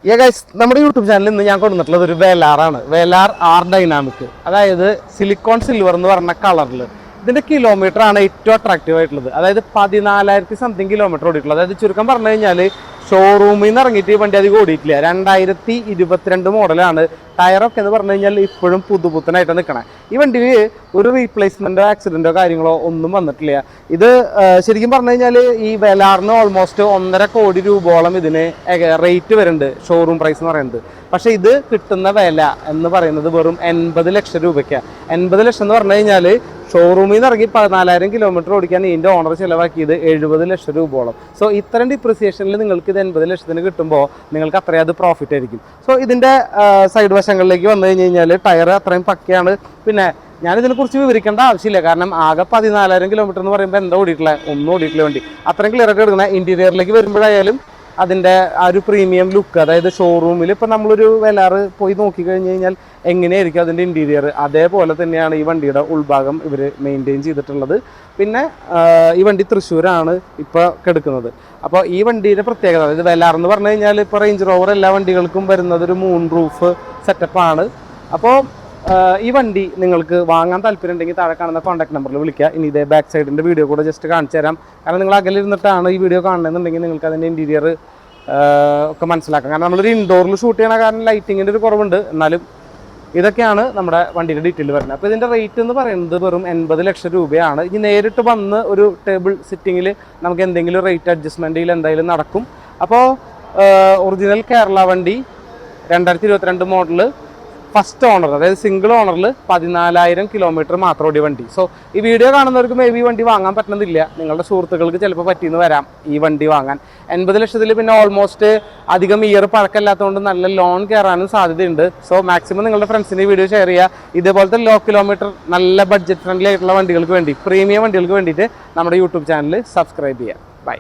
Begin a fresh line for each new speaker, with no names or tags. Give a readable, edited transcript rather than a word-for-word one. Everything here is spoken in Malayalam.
ഗൈസ് നമ്മുടെ യൂട്യൂബ് ചാനലിൽ ഇന്ന് ഞാൻ കൊണ്ടുവന്നിട്ടുള്ളത് ഒരു വെലാറാണ്. വെലാർ ആർ ഡൈനാമിക്, അതായത് സിലിക്കോൺ സിൽവർ എന്ന് പറഞ്ഞ കളറിൽ. ഇതിന്റെ കിലോമീറ്റർ ആണ് ഏറ്റവും അട്രാക്റ്റീവ് ആയിട്ടുള്ളത്. അതായത് 14,000 സംതിങ് കിലോമീറ്റർ ഓടിയിട്ടുള്ളത്. അതായത് ചുരുക്കം പറഞ്ഞു കഴിഞ്ഞാൽ ഷോറൂമിൽ നിന്ന് ഇറങ്ങിയിട്ട് ഈ വണ്ടി അധികം ഓടിയിട്ടില്ല. 2022 മോഡലാണ്. ടയറൊക്കെ എന്ന് പറഞ്ഞു കഴിഞ്ഞാൽ ഇപ്പോഴും പുതുപുത്തനായിട്ട് നിൽക്കണേ. ഈ വണ്ടിയിൽ ഒരു റീപ്ലേസ്മെന്റോ ആക്സിഡന്റോ കാര്യങ്ങളോ ഒന്നും വന്നിട്ടില്ല. ഇത് ശരിക്കും പറഞ്ഞു കഴിഞ്ഞാൽ ഈ വെലാറിന് ഓൾമോസ്റ്റ് 1.5 കോടി രൂപയോളം ഇതിന് റേറ്റ് വരുന്നുണ്ട്, ഷോറൂം പ്രൈസ് എന്ന് പറയുന്നത്. പക്ഷേ ഇത് കിട്ടുന്ന വില എന്ന് പറയുന്നത് വെറും 80 ലക്ഷം രൂപയ്ക്കാണ്. 80 ലക്ഷം എന്ന് പറഞ്ഞു കഴിഞ്ഞാൽ ഷോറൂമിൽ നിന്ന് ഇറങ്ങി 14,000 കിലോമീറ്റർ ഓടിക്കാൻ ഇതിൻ്റെ ഓണർ ചിലവാക്കിയത് 70 ലക്ഷം രൂപയോളം. സോ ഇത്തരം ഡിപ്രിസിയേഷനിൽ നിങ്ങൾക്ക് ഇത് 80 ലക്ഷത്തിന് കിട്ടുമ്പോൾ നിങ്ങൾക്ക് അത്രയും അത് പ്രോഫിറ്റ് ആയിരിക്കും. സോ ഇതിൻ്റെ സൈഡ് വശങ്ങളിലേക്ക് വന്നു കഴിഞ്ഞ് കഴിഞ്ഞാൽ ടയർ അത്രയും പക്കയാണ്. പിന്നെ ഞാനിതിനെക്കുറിച്ച് വിവരിക്കേണ്ട ആവശ്യമില്ല, കാരണം ആകെ 14,000 കിലോമീറ്റർ എന്ന് പറയുമ്പോൾ എന്താ ഓടിയിട്ടില്ല, ഒന്നും ഓടിയിട്ടില്ല വണ്ടി. അത്രയും ക്ലിയർ ആയിട്ട് എടുക്കുന്ന ഇൻറ്റീരിയറിലേക്ക് വരുമ്പോഴായാലും അതിൻ്റെ ആ ഒരു പ്രീമിയം ലുക്ക്, അതായത് ഷോറൂമിൽ ഇപ്പോൾ നമ്മളൊരു വെലാറ് പോയി നോക്കിക്കഴിഞ്ഞ് കഴിഞ്ഞാൽ എങ്ങനെയായിരിക്കും അതിൻ്റെ ഇൻറ്റീരിയർ, അതേപോലെ തന്നെയാണ് ഈ വണ്ടിയുടെ ഉൾഭാഗം ഇവർ മെയിൻറ്റെയിൻ ചെയ്തിട്ടുള്ളത്. പിന്നെ ഈ വണ്ടി തൃശ്ശൂരാണ് ഇപ്പോൾ കിടക്കുന്നത്. അപ്പോൾ ഈ വണ്ടിയുടെ പ്രത്യേകത, അതായത് വെലാർ എന്ന് പറഞ്ഞു കഴിഞ്ഞാൽ ഇപ്പോൾ റേഞ്ച് റോവർ എല്ലാ വണ്ടികൾക്കും വരുന്നത് ഒരു മൂൺ റൂഫ് സെറ്റപ്പാണ്. അപ്പോൾ ഈ വണ്ടി നിങ്ങൾക്ക് വാങ്ങാൻ താല്പര്യം ഉണ്ടെങ്കിൽ താഴെ കാണുന്ന കോൺടാക്ട് നമ്പറിൽ വിളിക്കുക. ഇനി ഇതേ ബാക്ക് സൈഡിൻ്റെ വീഡിയോ കൂടെ ജസ്റ്റ് കാണിച്ചു തരാം. കാരണം നിങ്ങൾ അകലിരുന്നിട്ടാണ് ഈ വീഡിയോ കാണണമെന്നുണ്ടെങ്കിൽ നിങ്ങൾക്ക് അതിൻ്റെ ഇൻറ്റീരിയർ ഒക്കെ മനസ്സിലാക്കാം. കാരണം നമ്മളൊരു ഇൻഡോറിൽ ഷൂട്ട് ചെയ്യണ കാരണം ലൈറ്റിങ്ങിൻ്റെ ഒരു കുറവുണ്ട്. എന്നാലും ഇതൊക്കെയാണ് നമ്മുടെ വണ്ടിയുടെ ഡീറ്റെയിൽ വരുന്നത്. അപ്പോൾ ഇതിൻ്റെ റേറ്റ് എന്ന് പറയുന്നത് വെറും 80 ലക്ഷം രൂപയാണ്. ഇനി നേരിട്ട് വന്ന് ഒരു ടേബിൾ സിറ്റിങ്ങിൽ നമുക്ക് എന്തെങ്കിലും റേറ്റ് അഡ്ജസ്റ്റ്മെൻറ്റിൽ എന്തായാലും നടക്കും. അപ്പോൾ ഒറിജിനൽ കേരള വണ്ടി 2022 മോഡല് ഫസ്റ്റ് ഓണർ, അതായത് സിംഗിൾ ഓണറിൽ 14,000 കിലോമീറ്റർ മാത്രം ഓടിയ വണ്ടി. സോ ഈ വീഡിയോ കാണുന്നവർക്ക് മേ ബി വണ്ടി വാങ്ങാൻ പറ്റുന്നില്ല, നിങ്ങളുടെ സുഹൃത്തുക്കൾക്ക് ചിലപ്പോൾ പറ്റിയെന്ന് വരാം ഈ വണ്ടി വാങ്ങാൻ. 80 ലക്ഷത്തിൽ പിന്നെ ഓൾമോസ്റ്റ് അധികം ഇയർ പഴക്കമില്ലാത്തതുകൊണ്ട് നല്ല ലോൺ കയറാനും സാധ്യതയുണ്ട്. സോ മാക്സിമം നിങ്ങളുടെ ഫ്രണ്ട്സിന് ഈ വീഡിയോ ഷെയർ ചെയ്യുക. ഇതേപോലത്തെ ലോ കിലോമീറ്റർ നല്ല ബഡ്ജറ്റ് ഫ്രണ്ട്ലി ആയിട്ടുള്ള വണ്ടികൾക്ക് വേണ്ടി, പ്രീമിയം വണ്ടികൾക്ക് വേണ്ടിയിട്ട് നമ്മുടെ യൂട്യൂബ് ചാനൽ സബ്സ്ക്രൈബ് ചെയ്യുക. ബൈ.